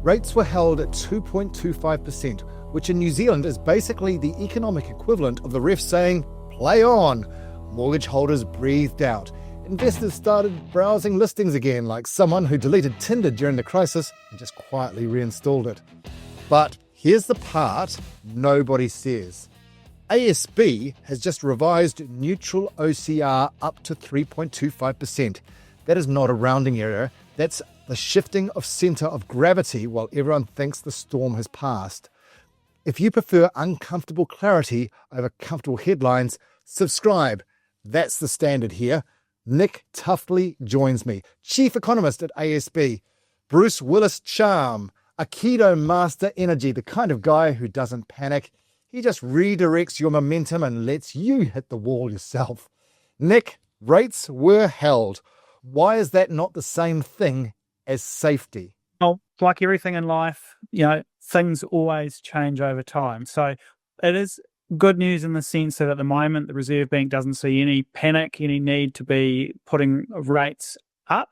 Rates were held at 2.25%, which in New Zealand is basically the economic equivalent of the ref saying, "Play on." Mortgage holders breathed out. Investors started browsing listings again, like someone who deleted Tinder during the crisis and just quietly reinstalled it. But here's the part nobody says. ASB has just revised neutral OCR up to 3.25%. That is not a rounding error. That's the shifting of centre of gravity while everyone thinks the storm has passed. If you prefer uncomfortable clarity over comfortable headlines, subscribe. That's the standard here. Nick Tuffley joins me, Chief Economist at ASB. Bruce Willis-Charm, Aikido Master Energy, the kind of guy who doesn't panic. He just redirects your momentum and lets you hit the wall yourself. Nick, rates were held. Why is that not the same thing as safety? Well, like everything in life, things always change over time. So it is good news in the sense that at the moment the Reserve Bank doesn't see any panic, any need to be putting rates up.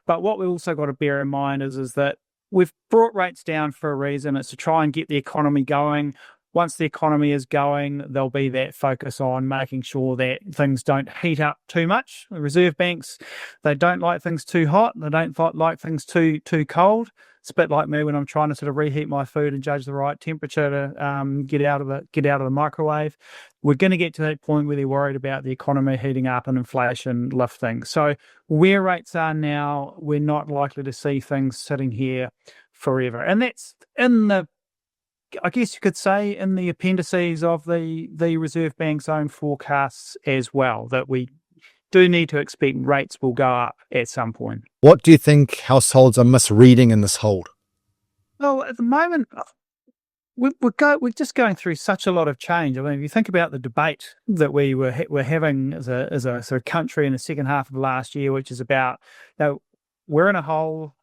But what we also got to bear in mind is that we've brought rates down for a reason. It's to try and get the economy going. Once the economy is going, there'll be that focus on making sure that things don't heat up too much. The Reserve Banks, they don't like things too hot. They don't like things too cold. It's a bit like me when I'm trying to sort of reheat my food and judge the right temperature to get out of the microwave. We're going to get to that point where they're worried about the economy heating up and inflation lifting. So where rates are now, we're not likely to see things sitting here forever. And that's I guess you could say in the appendices of the Reserve Bank's own forecasts as well, that we do need to expect rates will go up at some point. What do you think households are misreading in this hold? Well, at the moment, we're just going through such a lot of change. I mean, if you think about the debate that we were having as a sort of country in the second half of last year, which is about, we're in a hole.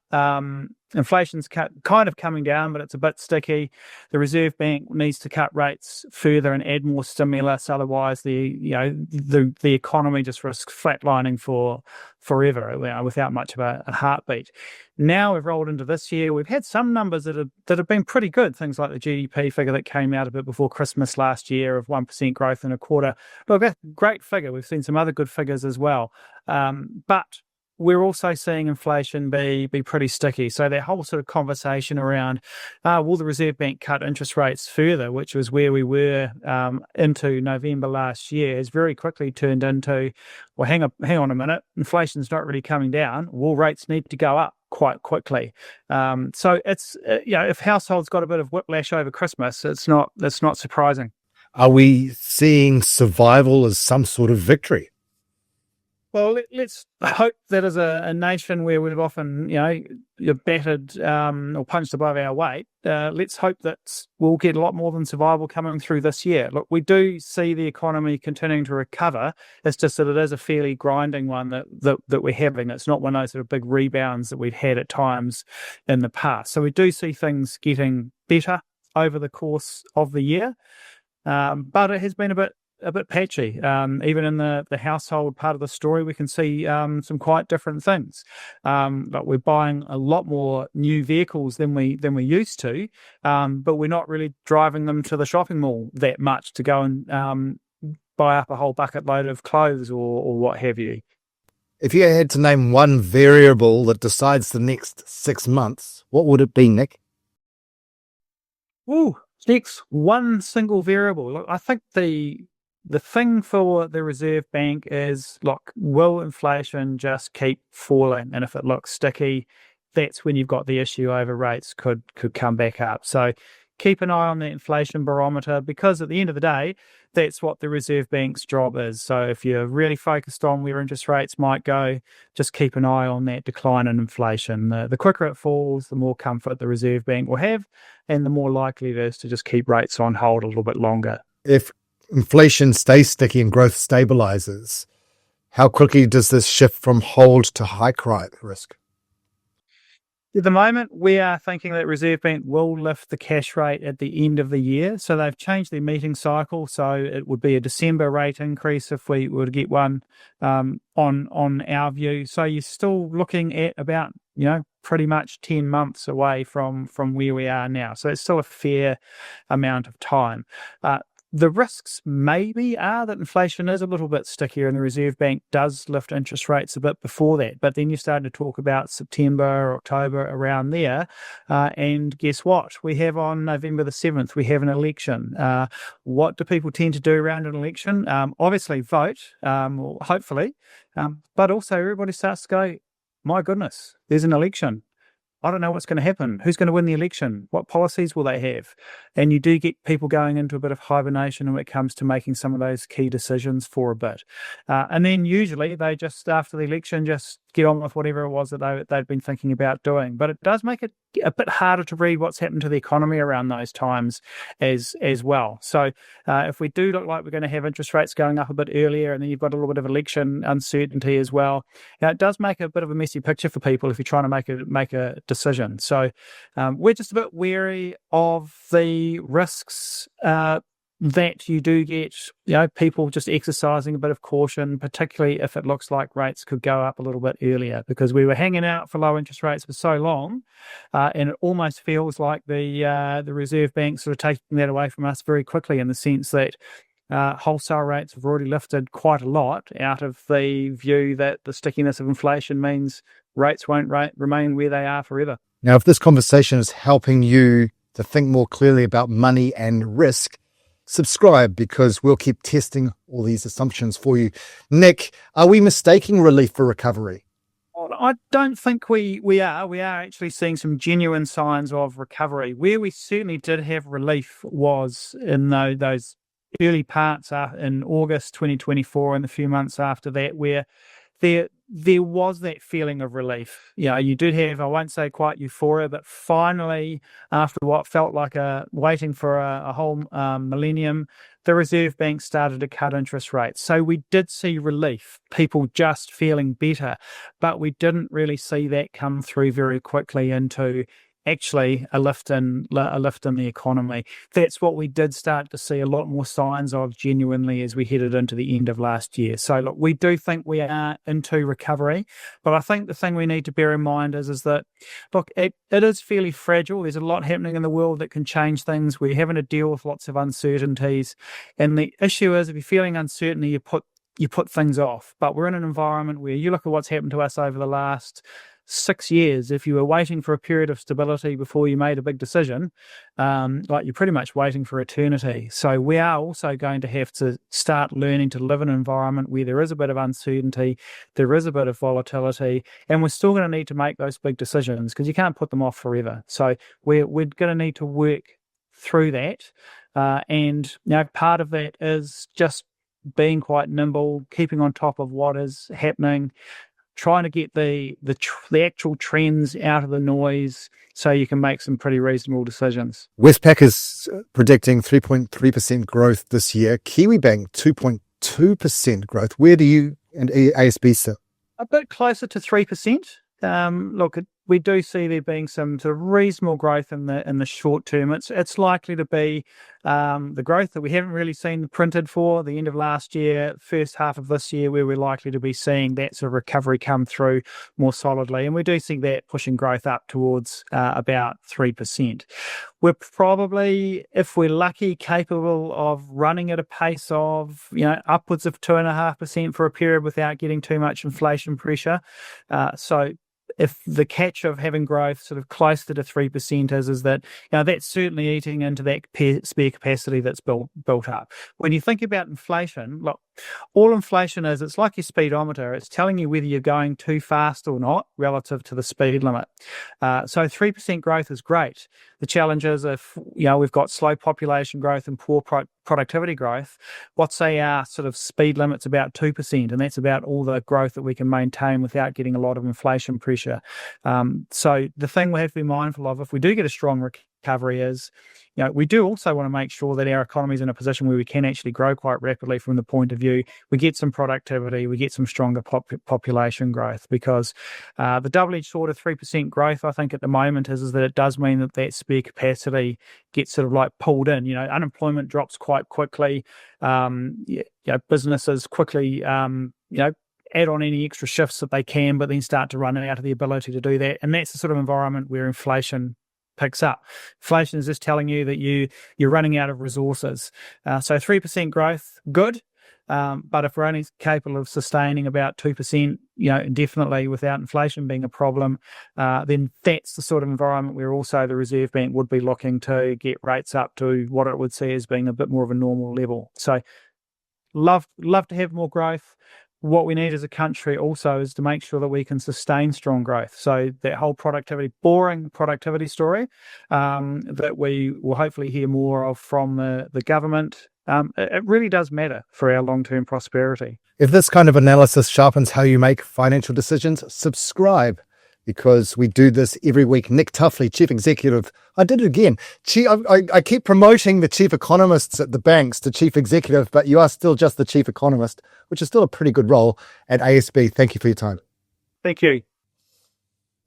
Inflation's kind of coming down, but it's a bit sticky. The Reserve Bank needs to cut rates further and add more stimulus. Otherwise, the economy just risks flatlining for forever without much of a heartbeat. Now we've rolled into this year. We've had some numbers that have been pretty good. Things like the GDP figure that came out a bit before Christmas last year of 1% growth in a quarter. Look, that's a great figure. We've seen some other good figures as well, but we're also seeing inflation be pretty sticky. So that whole sort of conversation around will the Reserve Bank cut interest rates further, which was where we were into November last year, has very quickly turned into, well, hang on a minute, inflation's not really coming down. Will rates need to go up quite quickly? So it's if households got a bit of whiplash over Christmas, it's not surprising. Are we seeing survival as some sort of victory? Well, let's hope that as a nation where we've often, battered or punched above our weight, let's hope that we'll get a lot more than survival coming through this year. Look, we do see the economy continuing to recover. It's just that it is a fairly grinding one that we're having. It's not one of those sort of big rebounds that we've had at times in the past. So we do see things getting better over the course of the year, but it has been a bit patchy. Even in the household part of the story, we can see some quite different things. But we're buying a lot more new vehicles than we used to, but we're not really driving them to the shopping mall that much to go and buy up a whole bucket load of clothes or what have you. If you had to name one variable that decides the next 6 months, what would it be, Nick? Next, one single variable. Look, I think the thing for the Reserve Bank is, look, will inflation just keep falling? And if it looks sticky, that's when you've got the issue over rates could come back up. So keep an eye on the inflation barometer, because at the end of the day, that's what the Reserve Bank's job is. So if you're really focused on where interest rates might go, just keep an eye on that decline in inflation. The quicker it falls, the more comfort the Reserve Bank will have, and the more likely it is to just keep rates on hold a little bit longer. If inflation stays sticky and growth stabilizes, how quickly does this shift from hold to hike risk? At the moment, we are thinking that Reserve Bank will lift the cash rate at the end of the year. So they've changed their meeting cycle. So it would be a December rate increase if we were to get one on our view. So you're still looking at about pretty much 10 months away from where we are now. So it's still a fair amount of time. The risks maybe are that inflation is a little bit stickier and the Reserve Bank does lift interest rates a bit before that. But then you start to talk about September, October, around there. And guess what? We have on November the 7th, we have an election. What do people tend to do around an election? Obviously vote, or hopefully. But also everybody starts to go, my goodness, there's an election. I don't know what's going to happen. Who's going to win the election? What policies will they have? And you do get people going into a bit of hibernation when it comes to making some of those key decisions for a bit. And then usually they just, after the election, just get on with whatever it was that they've been thinking about doing. But it does make it a bit harder to read what's happened to the economy around those times as well. So if we do look like we're going to have interest rates going up a bit earlier, and then you've got a little bit of election uncertainty as well, it does make a bit of a messy picture for people if you're trying to make a decision. So we're just a bit wary of the risks that you do get, people just exercising a bit of caution, particularly if it looks like rates could go up a little bit earlier, because we were hanging out for low interest rates for so long, and it almost feels like the Reserve Bank sort of taking that away from us very quickly, in the sense that wholesale rates have already lifted quite a lot out of the view that the stickiness of inflation means rates won't remain where they are forever. Now, if this conversation is helping you to think more clearly about money and risk, subscribe, because we'll keep testing all these assumptions for you. Nick, are we mistaking relief for recovery? Well, I don't think we are. We are actually seeing some genuine signs of recovery. Where we certainly did have relief was in those early parts in August 2024 and the few months after that, where there was that feeling of relief. You did have, I won't say quite euphoria, but finally, after what felt like waiting for a whole millennium, the Reserve Bank started to cut interest rates. So we did see relief, people just feeling better, but we didn't really see that come through very quickly into actually a lift in the economy. That's what we did start to see a lot more signs of genuinely as we headed into the end of last year. So look, we do think we are into recovery, but I think the thing we need to bear in mind is that, look, it is fairly fragile. There's a lot happening in the world that can change things. We're having to deal with lots of uncertainties. And the issue is, if you're feeling uncertainty, you put things off. But we're in an environment where you look at what's happened to us over the last 6 years. If you were waiting for a period of stability before you made a big decision, you're pretty much waiting for eternity. So we are also going to have to start learning to live in an environment where there is a bit of uncertainty, there is a bit of volatility, and we're still going to need to make those big decisions, because you can't put them off forever. So we're going to need to work through that. And part of that is just being quite nimble, keeping on top of what is happening, trying to get the actual trends out of the noise so you can make some pretty reasonable decisions. Westpac is predicting 3.3% growth this year. Kiwibank, 2.2% growth. Where do you and ASB sit? A bit closer to 3%. Look, we do see there being some sort of reasonable growth in the short term. It's likely to be the growth that we haven't really seen printed for the end of last year, first half of this year, where we're likely to be seeing that sort of recovery come through more solidly. And we do see that pushing growth up towards about 3%. We're probably, if we're lucky, capable of running at a pace of upwards of 2.5% for a period without getting too much inflation pressure. So if the catch of having growth sort of closer to 3% is that that's certainly eating into that spare capacity that's built up. When you think about inflation, look, all inflation is, it's like your speedometer. It's telling you whether you're going too fast or not relative to the speed limit. So 3% growth is great. The challenge is, if we've got slow population growth and poor productivity growth, what's our sort of speed limit's about 2%, and that's about all the growth that we can maintain without getting a lot of inflation pressure. So the thing we have to be mindful of, if we do get a strong recovery, is we do also want to make sure that our economy is in a position where we can actually grow quite rapidly from the point of view we get some productivity, we get some stronger population growth, because the double-edged sword of 3% growth, I think at the moment is that it does mean that spare capacity gets sort of like pulled in. Unemployment drops quite quickly. Businesses quickly add on any extra shifts that they can, but then start to run out of the ability to do that. And that's the sort of environment where inflation picks up. Inflation is just telling you that you're running out of resources. So 3% growth, good. But if we're only capable of sustaining about 2%, indefinitely without inflation being a problem, then that's the sort of environment where also the Reserve Bank would be looking to get rates up to what it would see as being a bit more of a normal level. So love to have more growth. What we need as a country also is to make sure that we can sustain strong growth. So that whole boring productivity story that we will hopefully hear more of from the government, it really does matter for our long-term prosperity. If this kind of analysis sharpens how you make financial decisions, subscribe, because we do this every week. Nick Tuffley, Chief Executive. I did it again. I keep promoting the Chief Economists at the banks to Chief Executive, but you are still just the Chief Economist, which is still a pretty good role at ASB. Thank you for your time. Thank you.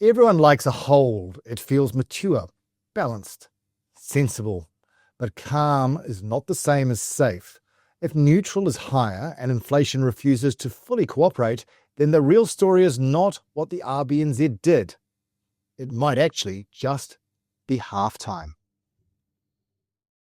Everyone likes a hold. It feels mature, balanced, sensible. But calm is not the same as safe. If neutral is higher and inflation refuses to fully cooperate, then the real story is not what the RBNZ did. It might actually just be halftime.